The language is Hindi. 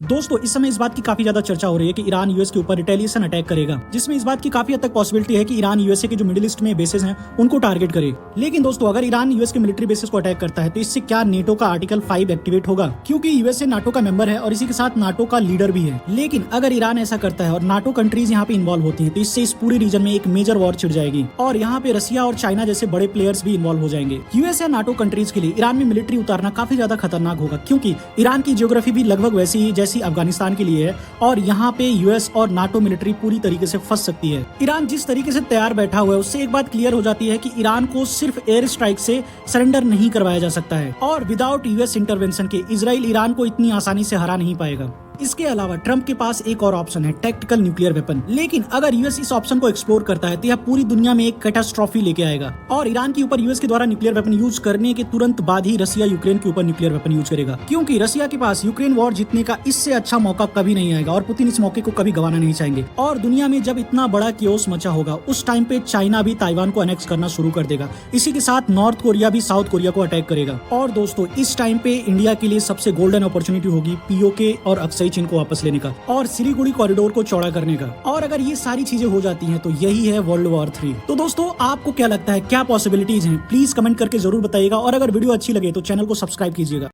दोस्तों इस समय इस बात की काफी ज्यादा चर्चा हो रही है कि ईरान यूएस के ऊपर रिटेलिएशन अटैक करेगा, जिसमें इस बात की काफी हद तक पॉसिबिलिटी है कि ईरान यूएसए के जो मिडिल ईस्ट में बेसेस हैं उनको टारगेट करे। लेकिन दोस्तों अगर ईरान यूएस के मिलिट्री बेसेस को अटैक करता है तो इससे क्या नेटो का आर्टिकल 5 एक्टिवेट होगा, क्योंकि यूएसए नाटो का मेंबर है और इसी के साथ नाटो का लीडर भी है। लेकिन अगर ईरान ऐसा करता है और नाटो कंट्रीज यहाँ पे इन्वॉल्व होती है तो इससे इस पूरे रीजन में एक मेजर वॉर छिड़ जाएगी और यहाँ पे रसिया और चाइना जैसे बड़े प्लेयर्स भी इन्वॉल्व हो जाएंगे। यूएस या नाटो कंट्रीज के लिए ईरान में मिलिट्री उतारना काफी ज्यादा खतरनाक होगा, क्योंकि ईरान की जियोग्राफी भी लगभग वैसी ही जैसी अफगानिस्तान के लिए है और यहाँ पे यूएस और नाटो मिलिट्री पूरी तरीके से फंस सकती है। ईरान जिस तरीके से तैयार बैठा हुआ है उससे एक बात क्लियर हो जाती है कि ईरान को सिर्फ एयर स्ट्राइक से सरेंडर नहीं करवाया जा सकता है और विदाउट यूएस इंटरवेंशन के इजराइल ईरान को इतनी आसानी से हरा नहीं पाएगा। इसके अलावा ट्रंप के पास एक और ऑप्शन है, टैक्टिकल न्यूक्लियर वेपन। लेकिन अगर यूएस इस ऑप्शन को एक्सप्लोर करता है तो यह पूरी दुनिया में एक कैटास्ट्रॉफी लेके आएगा और ईरान के ऊपर यूएस के द्वारा न्यूक्लियर वेपन यूज करने के तुरंत बाद ही रसिया यूक्रेन के ऊपर न्यूक्लियर वेपन यूज करेगा, क्योंकि रसिया के पास यूक्रेन वॉर जीतने का इससे अच्छा मौका कभी नहीं आएगा और पुतिन इस मौके को कभी गंवाना नहीं चाहेंगे। और दुनिया में जब इतना बड़ा केओस मचा होगा उस टाइम पे चाइना भी ताइवान को अनेक्स करना शुरू कर देगा, इसी के साथ नॉर्थ कोरिया भी साउथ कोरिया को अटैक करेगा। और दोस्तों इस टाइम पे इंडिया के लिए सबसे गोल्डन अपॉर्चुनिटी होगी पीओके और अक्सई चीन को वापस लेने का और सिलीगुड़ी कॉरिडोर को चौड़ा करने का। और अगर ये सारी चीजें हो जाती हैं तो यही है वर्ल्ड वॉर 3। तो दोस्तों आपको क्या लगता है, क्या पॉसिबिलिटीज हैं, प्लीज कमेंट करके जरूर बताइएगा और अगर वीडियो अच्छी लगे तो चैनल को सब्सक्राइब कीजिएगा।